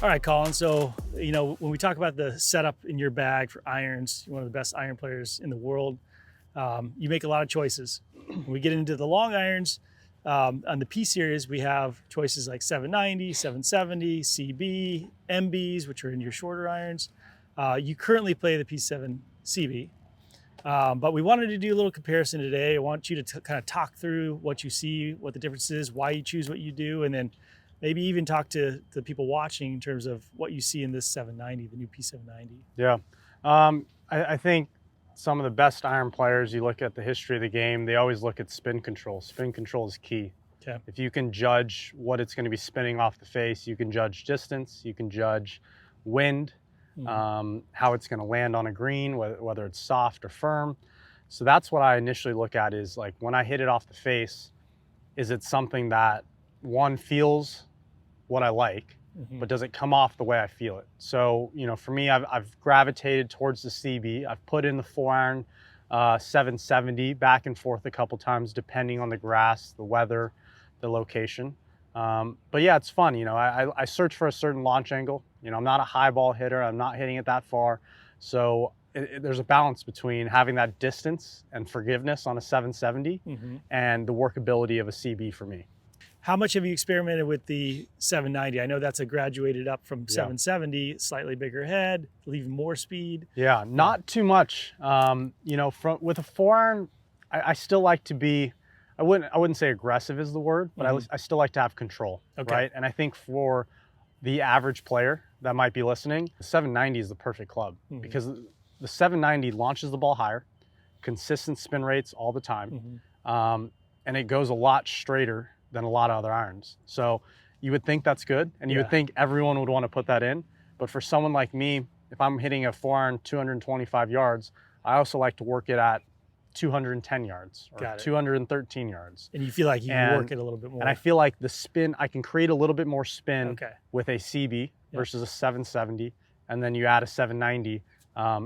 All right, Colin. So, when we talk about the setup in your bag for irons, you're one of the best iron players in the world. You make a lot of choices. When we get into the long irons, on the P series, we have choices like 790, 770, CB, MBs, which are in your shorter irons. You currently play the P7 CB, but we wanted to do a little comparison today. I want you to kind of talk through what you see, what the difference is, why you choose what you do, and then maybe even talk to the people watching in terms of what you see in this 790, the new P790. Yeah. I think some of the best iron players, you look at the history of the game, they always look at spin control. Spin control is key. Okay. If you can judge what it's going to be spinning off the face, you can judge distance, you can judge wind, how it's going to land on a green, whether it's soft or firm. So that's what I initially look at is like when I hit it off the face, is it something that one feels what I like, but does it come off the way I feel it? So, for me, I've gravitated towards the CB. I've put in the 4-iron 770 back and forth a couple times, depending on the grass, the weather, the location. But yeah, it's fun. I search for a certain launch angle. I'm not a high ball hitter. I'm not hitting it that far. So there's a balance between having that distance and forgiveness on a 770 and the workability of a CB for me. How much have you experimented with the 790? I know that's a graduated up from 770, slightly bigger head, even more speed. Yeah, not too much. With a 4-iron, I still like to be, I wouldn't say aggressive is the word, but I still like to have control, right? And I think for the average player that might be listening, the 790 is the perfect club because the 790 launches the ball higher, consistent spin rates all the time, and it goes a lot straighter than a lot of other irons. So you would think that's good, and you would think everyone would want to put that in. But for someone like me, if I'm hitting a 4-iron 225 yards, I also like to work it at 210 yards or 213 yards. And you feel like you can work it a little bit more. And I feel like the spin, I can create a little bit more spin with a CB versus a 770. And then you add a 790.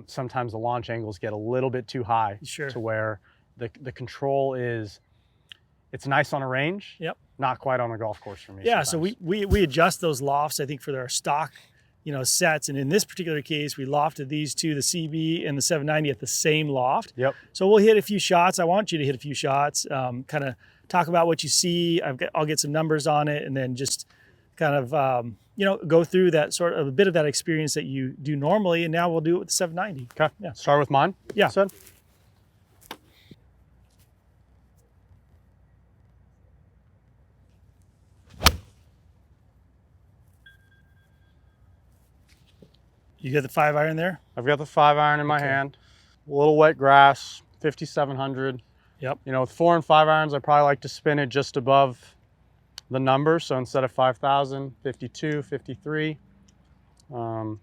Sometimes the launch angles get a little bit too high to where the control is, it's nice on a range, not quite on a golf course for me. Yeah, sometimes. So we adjust those lofts, I think, for our stock, sets. And in this particular case, we lofted these two, the CB and the 790 at the same loft. Yep. So we'll hit a few shots. I want you to hit a few shots, kind of talk about what you see. I'll get some numbers on it, and then just kind of, go through that sort of a bit of that experience that you do normally. And now we'll do it with the 790. Okay. Yeah. Start with mine. Yeah. Said. You got the 5-iron there? I've got the 5-iron in my hand. A little wet grass, 5,700. Yep. With 4 and 5 irons, I probably like to spin it just above the number. So instead of 5,000, 52, 53. Yeah.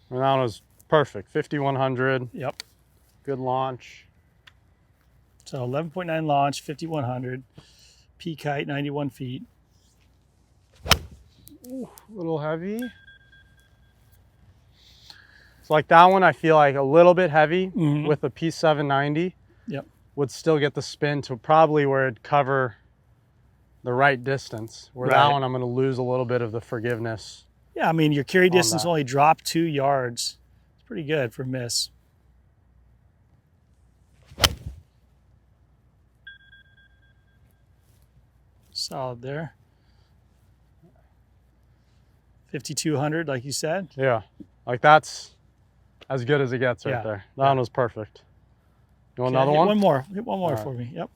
And that was perfect, 5,100. Yep. Good launch. So 11.9 launch, 5,100. Peak height, 91 feet. Ooh, a little heavy. It's like that one, I feel like a little bit heavy with the P790. Yep. Would still get the spin to probably where it'd cover the right distance. Where that one, I'm going to lose a little bit of the forgiveness. Yeah, I mean, your carry distance only dropped 2 yards. It's pretty good for miss. Solid there. 5,200, like you said. Yeah, like that's as good as it gets right there. That one was perfect. You want another one? One more. Hit one more for me. Yep.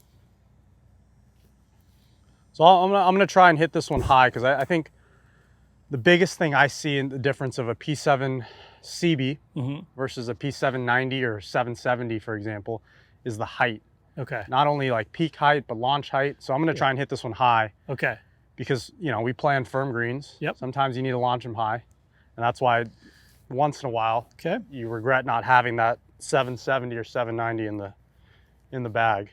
So I'm gonna try and hit this one high because I think the biggest thing I see in the difference of a P7 CB versus a P790 or 770, for example, is the height. Okay. Not only like peak height, but launch height. So I'm going to try and hit this one high. Okay. Because, we play on firm greens. Yep. Sometimes you need to launch them high. And that's why once in a while, you regret not having that 770 or 790 in the bag.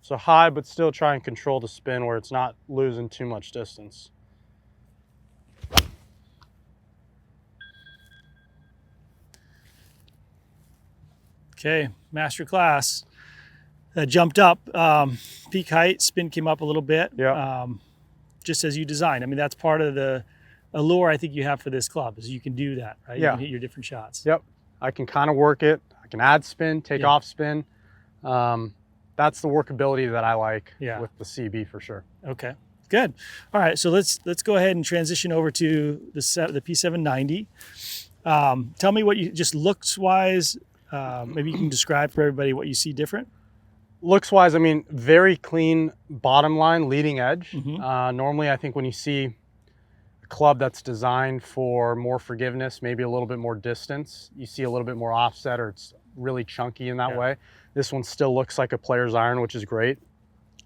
So high, but still try and control the spin where it's not losing too much distance. Okay, master class. That jumped up. Peak height, spin came up a little bit. Yeah. Just as you designed. I mean, that's part of the allure I think you have for this club is you can do that, right? Yeah. You can hit your different shots. Yep. I can kind of work it. I can add spin, take Yeah. off spin. That's the workability that I like Yeah. with the CB for sure. Okay, good. All right, so let's go ahead and transition over to the P790. Tell me what you just looks wise. Maybe you can describe for everybody what you see different. Looks wise, I mean, very clean bottom line, leading edge. Mm-hmm. Normally, I think when you see a club that's designed for more forgiveness, maybe a little bit more distance, you see a little bit more offset, or it's really chunky in that Yeah. way. This one still looks like a player's iron, which is great.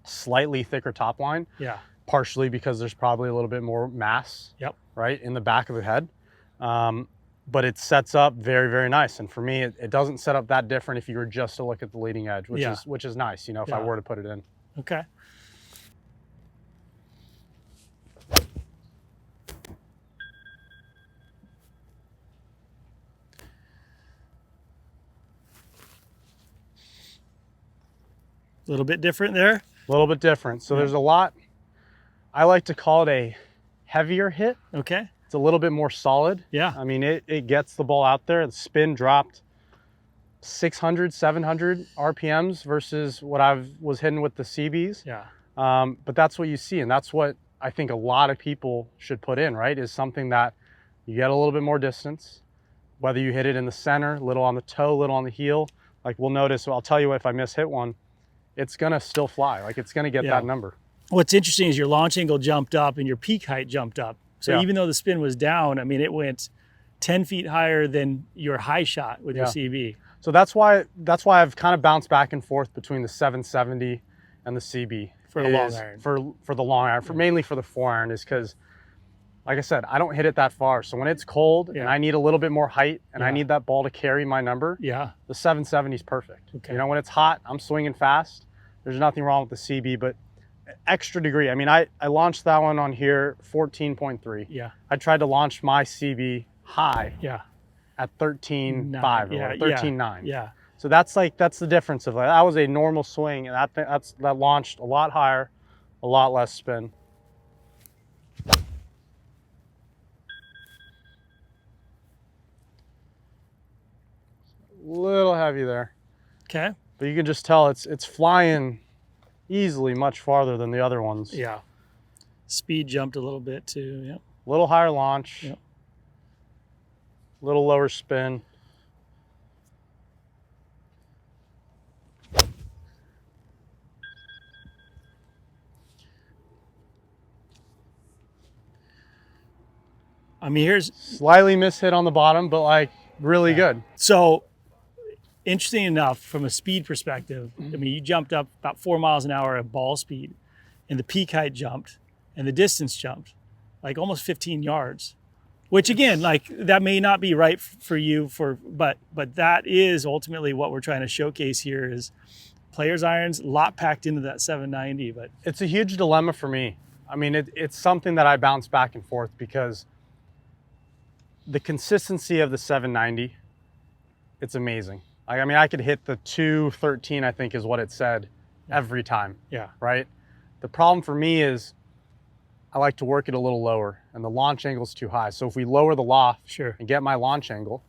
Slightly thicker top line, Yeah. partially because there's probably a little bit more mass, Yep. right, in the back of the head. But it sets up very, very nice. And for me, it doesn't set up that different if you were just to look at the leading edge, which Yeah. is nice, you know, if I Yeah. were to put it in. Okay. A little bit different there. A little bit different. So Yeah. there's a lot, I like to call it a heavier hit. Okay. It's a little bit more solid. Yeah. I mean, it gets the ball out there. The spin dropped 600, 700 RPMs versus what I was hitting with the CBs. Yeah. But that's what you see. And that's what I think a lot of people should put in, right? Is something that you get a little bit more distance, whether you hit it in the center, little on the toe, little on the heel. Like we'll notice, I'll tell you what, if I miss hit one, it's gonna still fly. Like it's gonna get Yeah. that number. What's interesting is your launch angle jumped up and your peak height jumped up. So Yeah. even though the spin was down, I mean, it went 10 feet higher than your high shot with your Yeah. CB. So that's why I've kind of bounced back and forth between the 770 and the CB For a long iron. For the long iron, mainly for the 4-iron, is because, like I said, I don't hit it that far. So when it's cold Yeah. and I need a little bit more height and I Yeah. need that ball to carry my number, Yeah. the 770 is perfect. Okay. You know, when it's hot, I'm swinging fast. There's nothing wrong with the CB, but extra degree. I mean, I launched that one on here 14.3. Yeah. I tried to launch my CB high Yeah. at 13.5 or Yeah. 13.9. Yeah. So that's the difference of like, that was a normal swing, and that launched a lot higher, a lot less spin. Little heavy there, Okay. but you can just tell it's flying easily much farther than the other ones. Yeah. Speed jumped a little bit too. Yep. Little higher launch, Yep. little lower spin. I mean, here's Slightly mishit on the bottom, but like really good. so interesting enough from a speed perspective. I mean, you jumped up about 4 miles an hour at ball speed, and the peak height jumped, and the distance jumped, like almost 15 yards. Which again, like that may not be right for you, but that is ultimately what we're trying to showcase here is players' irons, a lot packed into that 790. But It's a huge dilemma for me. I mean, it's something that I bounce back and forth because the consistency of the 790, it's amazing. Like, I mean, I could hit the 213, I think is what it said, every time, yeah, right? The problem for me is I like to work it a little lower, and the launch angle is too high. So if we lower the loft sure, and get my launch angle,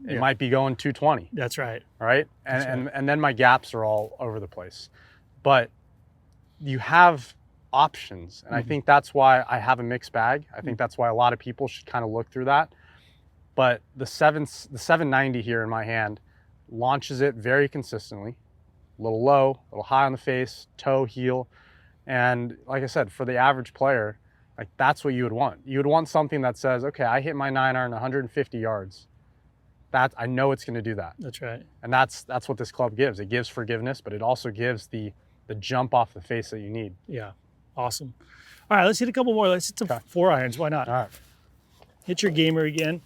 it Yeah. might be going 220, that's right. right? And then my gaps are all over the place. But you have options, and I think that's why I have a mixed bag. I think that's why a lot of people should kind of look through that. But the 790 here in my hand launches it very consistently, a little low, a little high on the face, toe, heel. And like I said, for the average player, like that's what you would want. You would want something that says, okay, I hit my 9-iron 150 yards. That I know it's going to do that. That's right. And that's what this club gives. It gives forgiveness, but it also gives the jump off the face that you need. Yeah, awesome. All right, let's hit a couple more. Let's hit some 4-irons. Why not? All right. Hit your gamer again.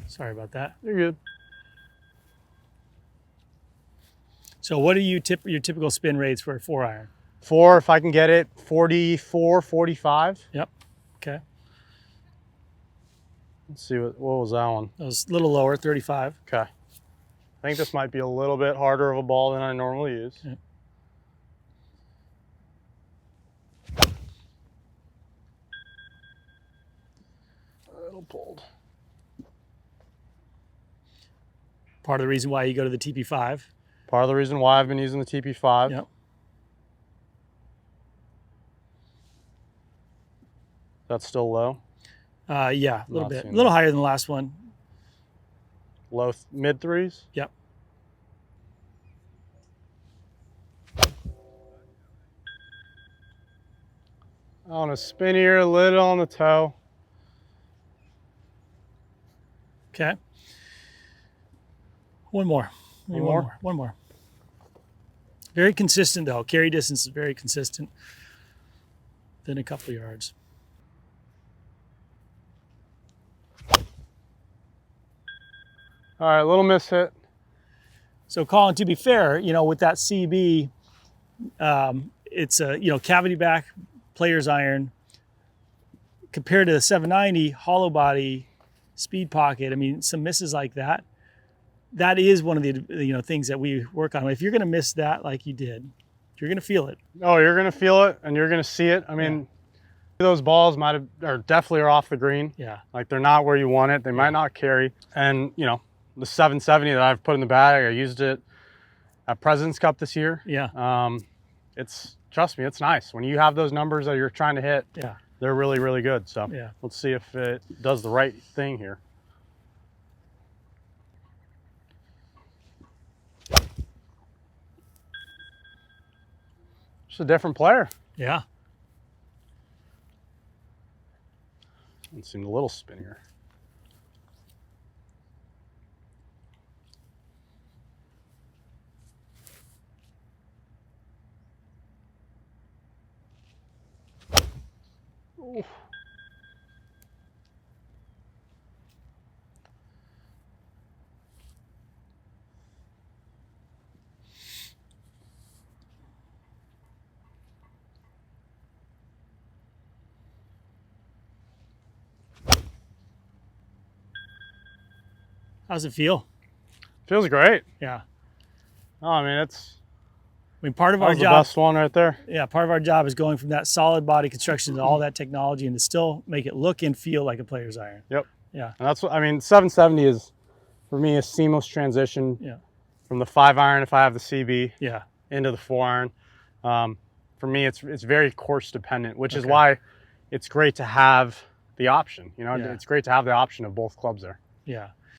Sorry about that. You're good. So what are your typical spin rates for a 4-iron? 4, if I can get it, 44, 45. Yep. Okay. Let's see, what was that one? That was a little lower, 35. Okay. I think this might be a little bit harder of a ball than I normally use. Yeah. A little pulled. Part of the reason why you go to the TP5. Part of the reason why I've been using the TP5. Yep. That's still low. Yeah, a little Not bit. A seeing little that. higher than the last one. Low, mid threes. Yep. On a spinnier, a little on the toe. Okay. One more. Maybe One more? One more. Very consistent though. Carry distance is very consistent. Within a couple of yards. All right, little miss hit. So Collin, to be fair, with that CB, it's a cavity back player's iron compared to the 790 hollow body speed pocket. I mean, some misses like that. That is one of the things that we work on. If you're going to miss that like you did, you're going to feel it. Oh, you're gonna feel it and you're gonna see it. I mean, those balls definitely are off the green. Yeah. Like they're not where you want it. They might not carry. And the 770 that I've put in the bag, I used it at President's Cup this year. Yeah. Trust me, it's nice. When you have those numbers that you're trying to hit, Yeah. they're really, really good. So Yeah. let's see if it does the right thing here. Just a different player. Yeah. It seemed a little spinnier. Oof. How's it feel? Feels great. Yeah. Oh, I mean, I mean, part of that our was the job, best one right there. yeah, part of our job is going from that solid body construction to all that technology and to still make it look and feel like a player's iron. Yep. Yeah. And that's what, I mean, 770 is, for me, a seamless transition Yeah. from the 5 iron, if I have the CB, Yeah. into the 4 iron. For me, it's very course dependent, which is Okay. why it's great to have the option. Yeah. It's great to have the option of both clubs there. Yeah.